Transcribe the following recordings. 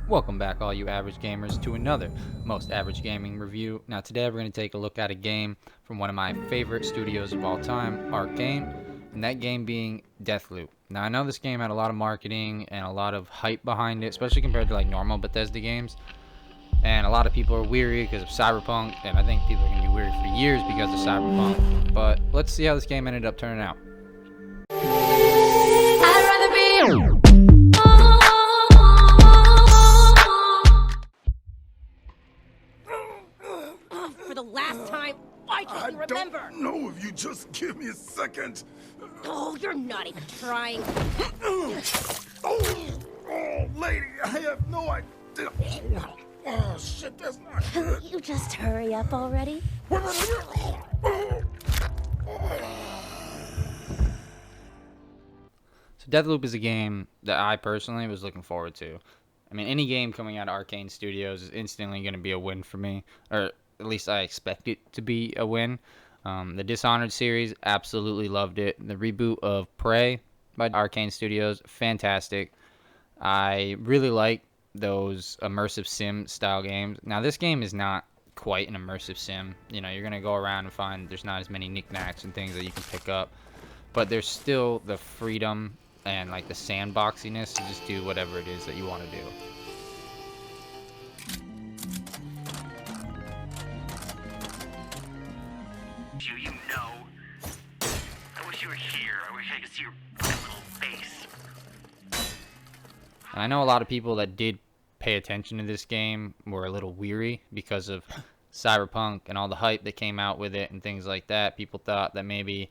Welcome back, all you average gamers, to another Most Average Gaming review. Now, today we're going to take a look at a game from one of my favorite studios of all time, Arcane, and that game being Deathloop. Now, I know this game had a lot of marketing and a lot of hype behind it, especially compared to like normal Bethesda games. And a lot of people are weary because of Cyberpunk, and I think people are going to be weary for years because of Cyberpunk. But let's see how this game ended up turning out. I'd rather be for the last time. Why can't you remember? I don't know if you just give me a second. Oh, you're not even trying. Oh, lady, I have no idea. Oh, shit, that's not good. You just hurry up already. So Deathloop is a game that I personally was looking forward to. I mean, any game coming out of Arcane Studios is instantly going to be a win for me, or at least I expect it to be a win. The Dishonored series, absolutely loved it. The reboot of Prey by Arcane Studios, fantastic. I really like those immersive sim style games. Now, this game is not quite an immersive sim. You know, you're going to go around and find there's not as many knickknacks and things that you can pick up, but there's still the freedom and like the sandboxiness to just do whatever it is that you want to do. You know. I wish you were here. I wish I could see your little face. And I know a lot of people that did pay attention to this game were a little weary because of Cyberpunk and all the hype that came out with it and things like that. People thought that maybe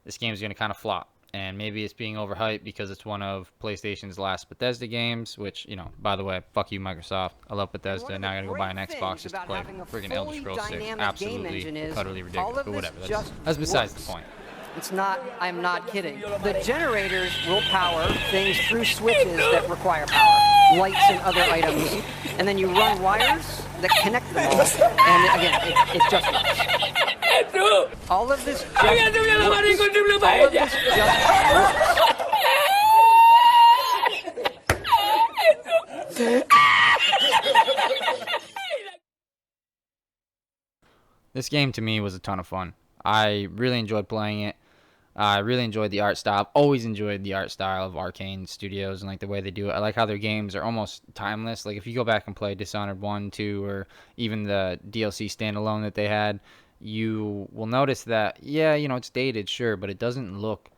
this game is going to kind of flop. And maybe it's being overhyped because it's one of PlayStation's last Bethesda games, which, you know, by the way, fuck you, Microsoft. I love Bethesda. Now I gotta go buy an Xbox just to play freaking Elder Scrolls 6. Absolutely utterly ridiculous. But whatever. That's besides the point. It's not, I'm not kidding. The generators will power things through switches that require power, lights and other items, and then you run wires that connect them all, and again, it just works. All of this just works. All of this just works. This game to me was a ton of fun. I really enjoyed playing it. I really enjoyed the art style. I've always enjoyed the art style of Arcane Studios and like the way they do it. I like how their games are almost timeless. Like if you go back and play Dishonored 1, 2, or even the DLC standalone that they had, you will notice that, yeah, you know, it's dated, sure, but it doesn't look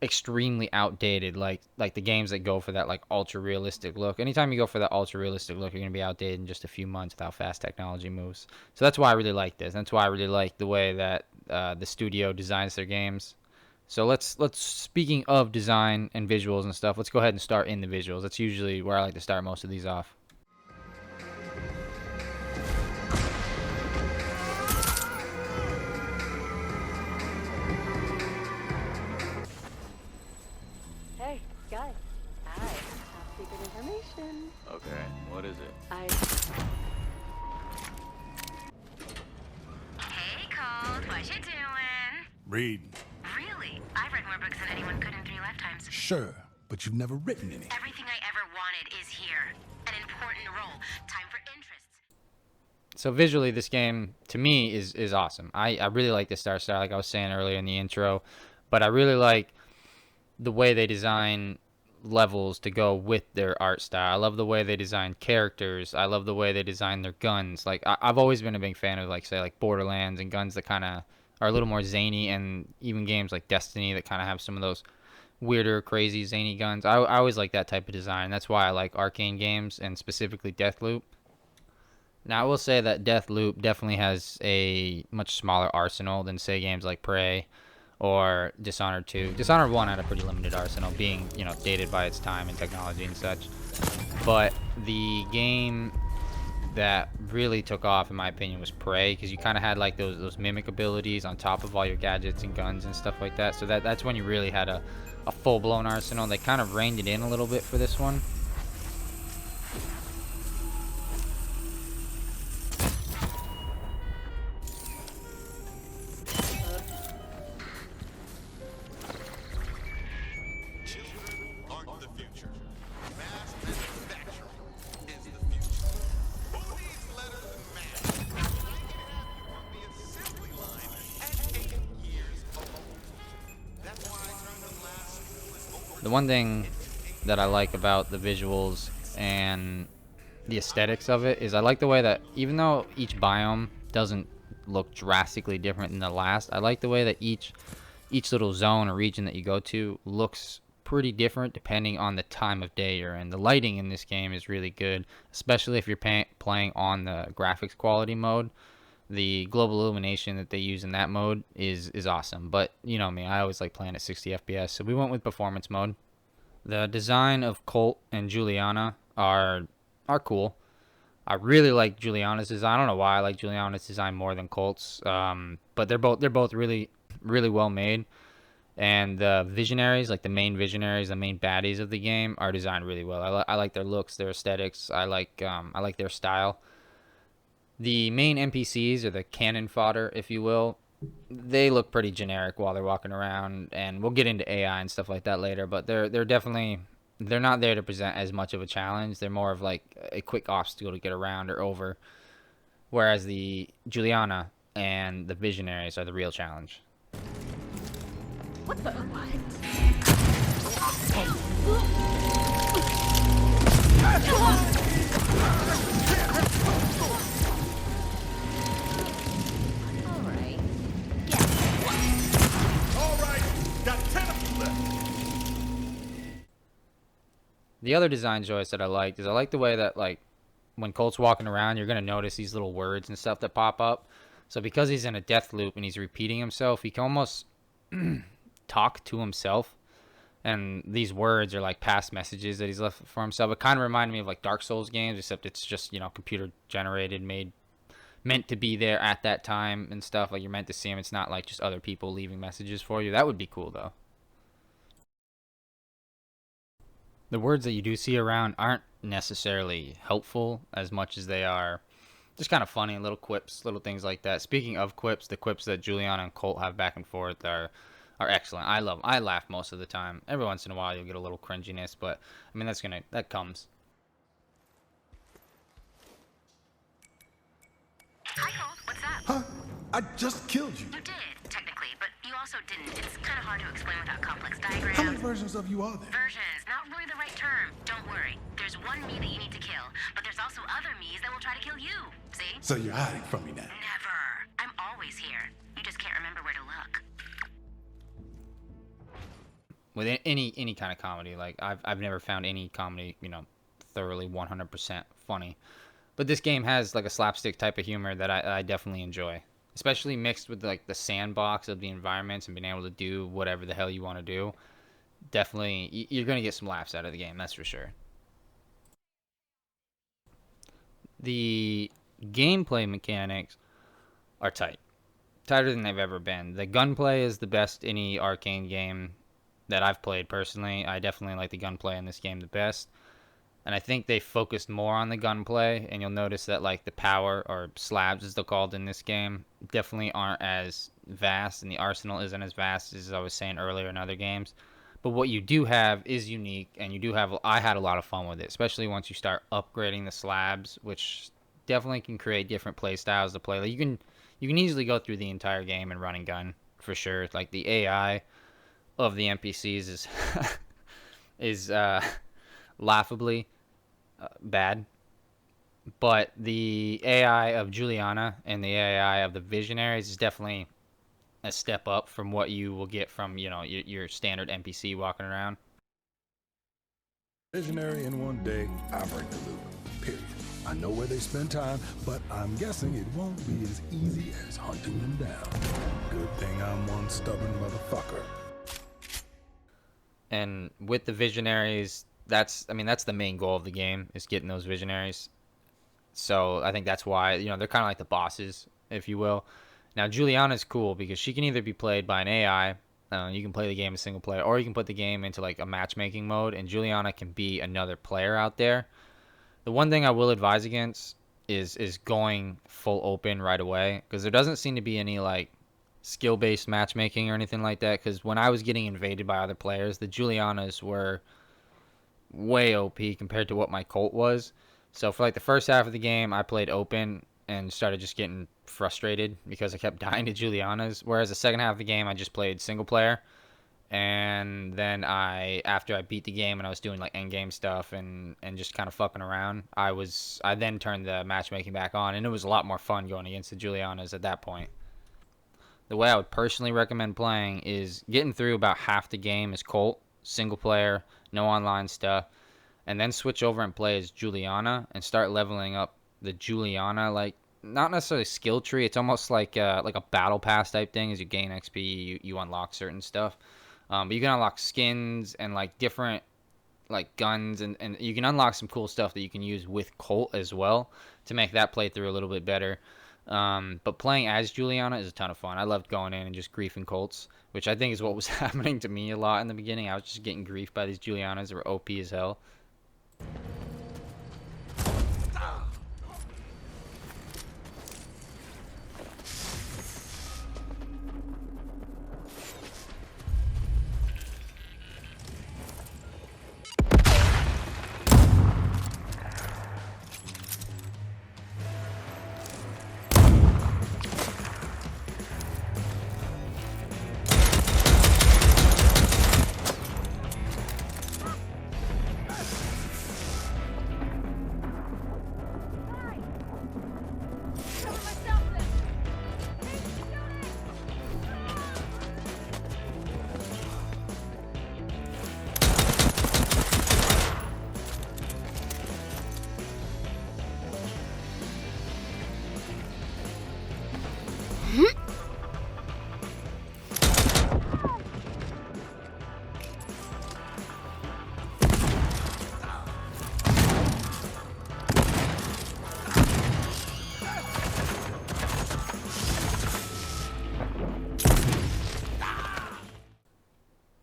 extremely outdated like the games that go for that like ultra realistic look. Anytime you go for that ultra realistic look, you're going to be outdated in just a few months with how fast technology moves. So that's why I really like this. That's why I really like the way that the studio designs their games. So let's speaking of design and visuals and stuff, let's go ahead and start in the visuals. That's usually where I like to start most of these off. Hey, guys. I have secret information. Okay, what is it? Hey, Cold, what you doing? Read. Really? I've read more books than anyone could in 3 lifetimes. Sure, but you've never written any. Everything I ever wanted is here. An important role. Time for interests. So visually, this game to me is awesome. I really like the art style, like I was saying earlier in the intro, but I really like the way they design levels to go with their art style. I love the way they design characters. I love the way they design their guns. Like I've always been a big fan of like say like Borderlands and guns that kind of are a little more zany, and even games like Destiny that kind of have some of those weirder, crazy, zany guns. I always like that type of design. That's why I like Arcane games and specifically Deathloop. Now I will say that Deathloop definitely has a much smaller arsenal than say games like Prey or Dishonored 2. Dishonored 1 had a pretty limited arsenal, being, you know, dated by its time and technology and such. But the game that really took off, in my opinion, was Prey, because you kind of had like those mimic abilities on top of all your gadgets and guns and stuff like that. So that's when you really had a full-blown arsenal. They kind of reined it in a little bit for this one. the one thing that I like about the visuals and the aesthetics of it is I like the way that even though each biome doesn't look drastically different than the last, I like the way that each little zone or region that you go to looks pretty different depending on the time of day you're in. The lighting in this game is really good, especially if you're playing on the graphics quality mode. The global illumination that they use in that mode is awesome. But you know me, I always like playing at 60 FPS, so we went with performance mode. The design of Colt and Juliana are cool. I really like Juliana's design. I don't know why I like Juliana's design more than Colt's, but they're both really well made. And the visionaries, like the main visionaries, the main baddies of the game, are designed really well. I like their looks, their aesthetics. I like their style. The main NPCs, or the cannon fodder, if you will, they look pretty generic while they're walking around, and we'll get into AI and stuff like that later, but they're definitely, they're not there to present as much of a challenge. They're more of like a quick obstacle to get around or over, whereas the Juliana and the visionaries are the real challenge. What the what? Alright, got 10 of you left. The other design choice that I liked is I like the way that, like, when Colt's walking around, you're going to notice these little words and stuff that pop up. So because he's in a death loop and he's repeating himself, he can almost talk to himself. And these words are like past messages that he's left for himself. It kind of reminded me of like Dark Souls games, except it's just, you know, computer generated, meant to be there at that time and stuff. Like, you're meant to see him. It's not like just other people leaving messages for you. That would be cool, though. The words that you do see around aren't necessarily helpful as much as they are just kind of funny, little quips, little things like that. Speaking of quips, the quips that Juliana and Colt have back and forth are excellent. I laugh most of the time. Every once in a while you'll get a little cringiness, but I mean that comes. Hi, Colt. What's up? Huh? I just killed you. You did, technically, but you also didn't. It's kind of hard to explain without complex How many diagrams. versions of you are there? Versions, not really the right term. Don't worry. There's one me that you need to kill, but there's also other me's that will try to kill you. See? So you're hiding from me now. Never. I'm always here. You just can't remember where to look. With any kind of comedy, like I've never found any comedy, you know, thoroughly 100% funny. But this game has like a slapstick type of humor that I definitely enjoy, especially mixed with like the sandbox of the environments and being able to do whatever the hell you want to do. Definitely, you're gonna get some laughs out of the game, that's for sure. The gameplay mechanics are tighter than they've ever been. The gunplay is the best any arcane game that I've played personally. I definitely like the gunplay in this game the best, and I think they focused more on the gunplay, and you'll notice that like the power, or slabs as they're called in this game, definitely aren't as vast, and the arsenal isn't as vast as I was saying earlier in other games. But what you do have is unique, and you do have, I had a lot of fun with it, especially once you start upgrading the slabs, which definitely can create different play styles to play. Like you can easily go through the entire game and run and gun for sure. Like the AI of the NPCs is laughably bad, but the AI of Juliana and the AI of the Visionaries is definitely a step up from what you will get from, you know, your standard NPC walking around. Visionary in one day, I break the loop. Period. I know where they spend time, but I'm guessing it won't be as easy as hunting them down. Good thing I'm one stubborn motherfucker. And with the Visionaries, that's the main goal of the game, is getting those Visionaries. So I think that's why, you know, they're kind of like the bosses, if you will. Now, Juliana's cool because she can either be played by an AI, you can play the game as single player, or you can put the game into like a matchmaking mode, and Juliana can be another player out there. The one thing I will advise against is going full open right away, because there doesn't seem to be any like skill-based matchmaking or anything like that, because when I was getting invaded by other players, the Julianas were way OP compared to what my Colt was. So for like the first half of the game, I played open and started just getting frustrated because I kept dying to Julianas, whereas the second half of the game I just played single player, And then after I beat the game and I was doing like end game stuff and just kind of fucking around, I then turned the matchmaking back on, and it was a lot more fun going against the Julianas at that point. The way I would personally recommend playing is getting through about half the game as Colt, single player, no online stuff, and then switch over and play as Juliana and start leveling up the Juliana, like not necessarily skill tree. It's almost like a battle pass type thing. As you gain XP, you unlock certain stuff. But you can unlock skins and like different like guns, and you can unlock some cool stuff that you can use with Colt as well to make that playthrough a little bit better. But playing as Juliana is a ton of fun. I loved going in and just griefing Colts, which I think is what was happening to me a lot in the beginning. I was just getting griefed by these Julianas that were OP as hell.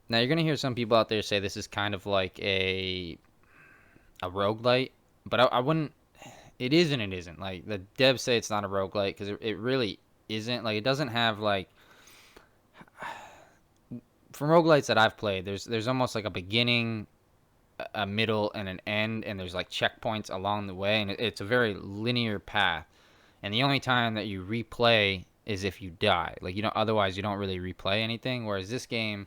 Now you're gonna hear some people out there say this is kind of like a roguelite, but I wouldn't. It is and it isn't. Like the devs say it's not a roguelite because it really isn't. Like it doesn't have like from roguelites that I've played. There's almost like a beginning, a middle, and an end, and there's like checkpoints along the way, and it's a very linear path. And the only time that you replay is if you die. Like otherwise you don't really replay anything. Whereas this game,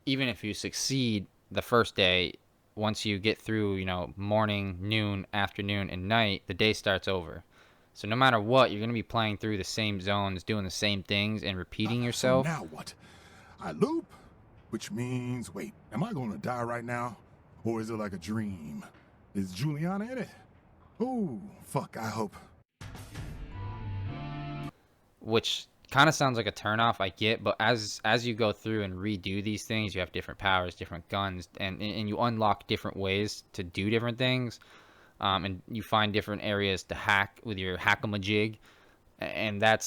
even if you succeed the first day, once you get through, morning, noon, afternoon, and night, the day starts over. So no matter what, you're going to be playing through the same zones, doing the same things, and repeating yourself. So now what? I loop? Which means, wait, am I going to die right now? Or is it like a dream? Is Juliana in it? Ooh, fuck, I hope. Which kind of sounds like a turnoff, I get, but as you go through and redo these things, you have different powers, different guns, and you unlock different ways to do different things, and you find different areas to hack with your hack-a-majig, and that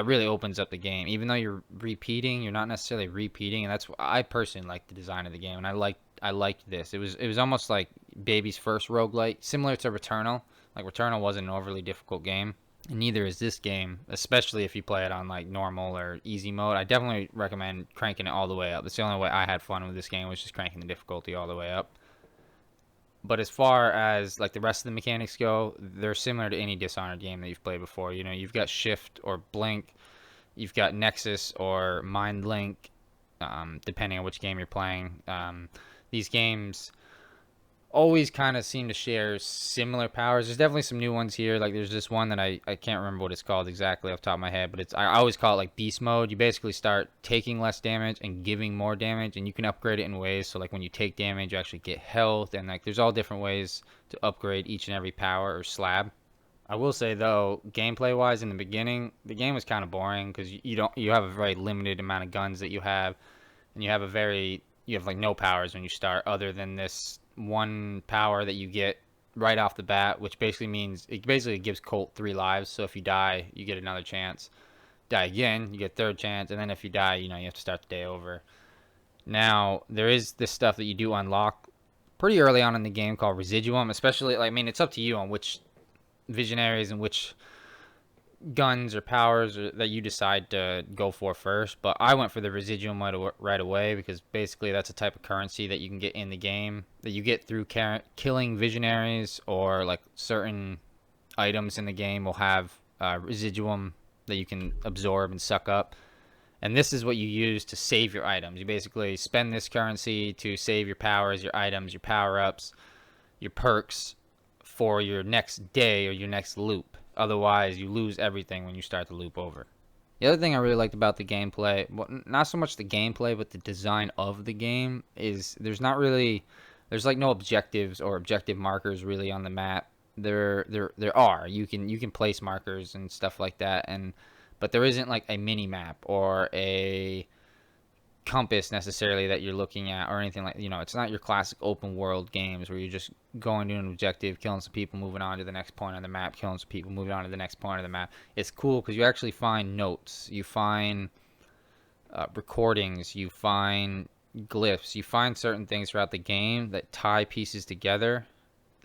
really opens up the game. Even though you're repeating, you're not necessarily repeating, and that's what I personally like the design of the game, and I liked this. It was almost like Baby's first roguelite, similar to Returnal. Like Returnal wasn't an overly difficult game. And neither is this game, especially if you play it on like normal or easy mode. I definitely recommend cranking it all the way up. That's the only way I had fun with this game, was just cranking the difficulty all the way up. But as far as like the rest of the mechanics go, they're similar to any Dishonored game that you've played before. You've got Shift or Blink, you've got Nexus or Mind Link, depending on which game you're playing. These games always kind of seem to share similar powers. There's definitely some new ones here. Like there's this one that I can't remember what it's called exactly off the top of my head, but I always call it like beast mode. You basically start taking less damage and giving more damage, and you can upgrade it in ways. So like when you take damage, you actually get health, and like there's all different ways to upgrade each and every power or slab. I will say though, gameplay wise, in the beginning, the game was kind of boring because you have a very limited amount of guns that you have, and you have like no powers when you start, other than this one power that you get right off the bat, which basically means it basically gives Colt 3 lives. So if you die, you get another chance. Die again, you get third chance, and then if you die, you have to start the day over. Now there is this stuff that you do unlock pretty early on in the game called Residuum, especially it's up to you on which visionaries and which guns or powers that you decide to go for first, but I went for the Residuum right away because basically that's a type of currency that you can get in the game that you get through killing visionaries, or like certain items in the game will have Residuum that you can absorb and suck up, And this is what you use to save your items. You basically spend this currency to save your powers, your items, your power-ups, your perks for your next day or your next loop. Otherwise, you lose everything when you start the loop over. The other thing I really liked about the gameplay, well, not so much the gameplay, but the design of the game, is there's like no objectives or objective markers really on the map. There are. You can place markers and stuff like that, but there isn't like a mini map or a compass necessarily that you're looking at or anything like, it's not your classic open world games where you're just going to an objective, killing some people, moving on to the next point on the map, killing some people, moving on to the next point on the map. It's cool because you actually find notes, you find recordings, you find glyphs, you find certain things throughout the game that tie pieces together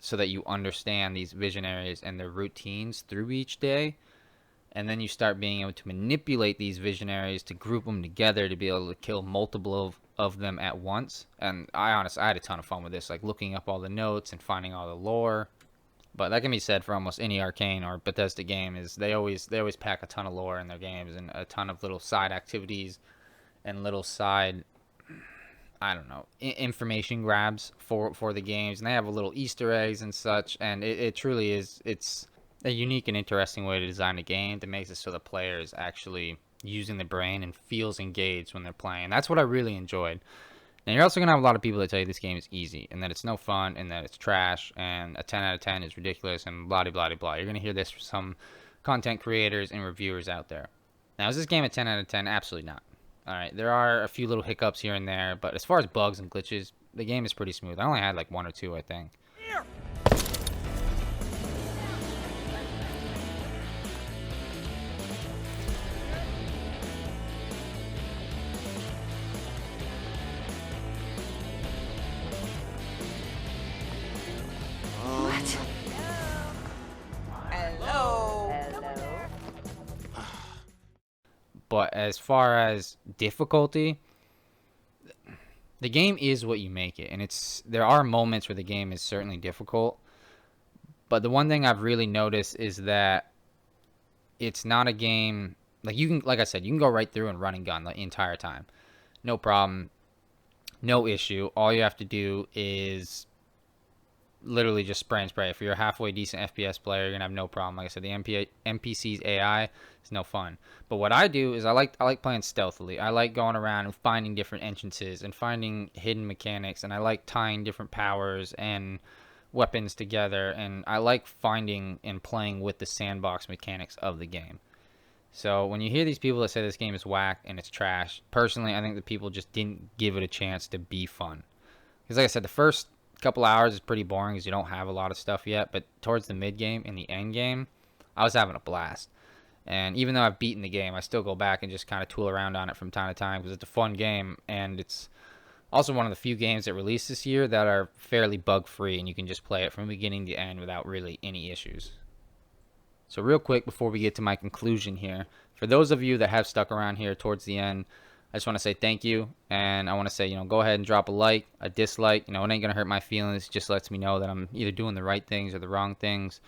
so that you understand these visionaries and their routines through each day. And then you start being able to manipulate these visionaries to group them together to be able to kill multiple of them at once. And I had a ton of fun with this, like looking up all the notes and finding all the lore. But that can be said for almost any Arcane or Bethesda game, is they always pack a ton of lore in their games and a ton of little side activities and little side, I don't know, information grabs for the games. And they have a little Easter eggs and such. And it truly is, it's a unique and interesting way to design a game that makes it so the player is actually using the brain and feels engaged when they're playing. That's what I really enjoyed. Now, you're also going to have a lot of people that tell you this game is easy and that it's no fun and that it's trash and a 10 out of 10 is ridiculous and blah, blah, blah, blah. You're going to hear this from some content creators and reviewers out there. Now, is this game a 10 out of 10? Absolutely not. All right, there are a few little hiccups here and there, but as far as bugs and glitches, the game is pretty smooth. I only had like one or two, I think. But as far as difficulty, the game is what you make it, and there are moments where the game is certainly difficult. But the one thing I've really noticed is that it's not a game like I said, you can go right through and run and gun the entire time, no problem, no issue. All you have to do is literally just spray and spray. If you're a halfway decent FPS player, you're gonna have no problem. Like I said, the NPC's AI is no fun. But what I do is I like playing stealthily. I like going around and finding different entrances and finding hidden mechanics, and I like tying different powers and weapons together, and I like finding and playing with the sandbox mechanics of the game. So when you hear these people that say this game is whack and it's trash, personally I think the people just didn't give it a chance to be fun. Because like I said, the first couple hours is pretty boring because you don't have a lot of stuff yet, but towards the mid game and the end game, I was having a blast. And even though I've beaten the game, I still go back and just kind of tool around on it from time to time because it's a fun game, and it's also one of the few games that released this year that are fairly bug free and you can just play it from beginning to end without really any issues. So real quick before we get to my conclusion here, for those of you that have stuck around here towards the end, I just want to say thank you, and I want to say, go ahead and drop a like, a dislike. It ain't going to hurt my feelings. It just lets me know that I'm either doing the right things or the wrong things.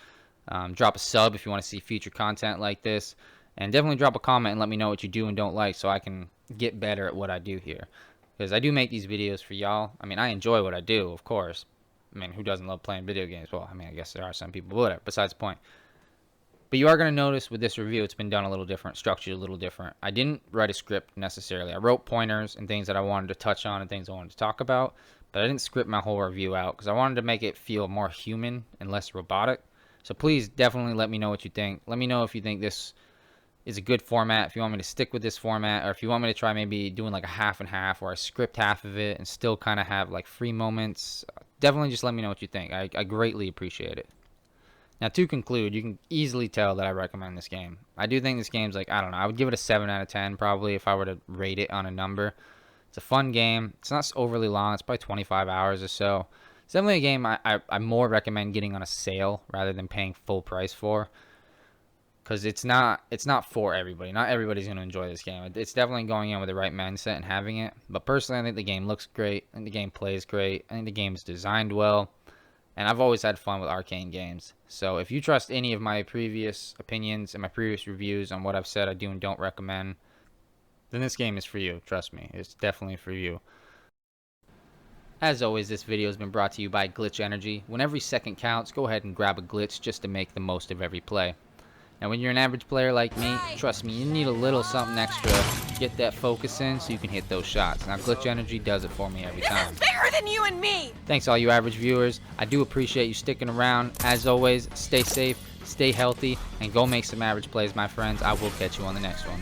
Drop a sub if you want to see future content like this, and definitely drop a comment and let me know what you do and don't like so I can get better at what I do here. Because I do make these videos for y'all. I mean, I enjoy what I do, of course. I mean, who doesn't love playing video games? Well, I mean, I guess there are some people, but whatever, besides the point. But you are going to notice with this review, it's been done a little different, structured a little different. I didn't write a script necessarily. I wrote pointers and things that I wanted to touch on and things I wanted to talk about, but I didn't script my whole review out because I wanted to make it feel more human and less robotic. So please definitely let me know what you think. Let me know if you think this is a good format, if you want me to stick with this format, or if you want me to try maybe doing like a half and half where I script half of it and still kind of have like free moments. Definitely just let me know what you think. I greatly appreciate it. Now, to conclude, you can easily tell that I recommend this game. I do think this game's like, I don't know, I would give it a 7 out of 10 probably if I were to rate it on a number. It's a fun game. It's not overly long. It's probably 25 hours or so. It's definitely a game I more recommend getting on a sale rather than paying full price for. Because it's not for everybody. Not everybody's going to enjoy this game. It's definitely going in with the right mindset and having it. But personally, I think the game looks great. I think the game plays great. I think the game is designed well. And I've always had fun with Arcane games. So if you trust any of my previous opinions and my previous reviews on what I've said I do and don't recommend, then this game is for you. Trust me, it's definitely for you. As always, this video has been brought to you by Glitch Energy. When every second counts, go ahead and grab a glitch just to make the most of every play. Now, when you're an average player like me, trust me, you need a little something extra to get that focus in so you can hit those shots. Now, Glitch Energy does it for me every time. This is bigger than you and me! Thanks all you average viewers. I do appreciate you sticking around. As always, stay safe, stay healthy, and go make some average plays, my friends. I will catch you on the next one.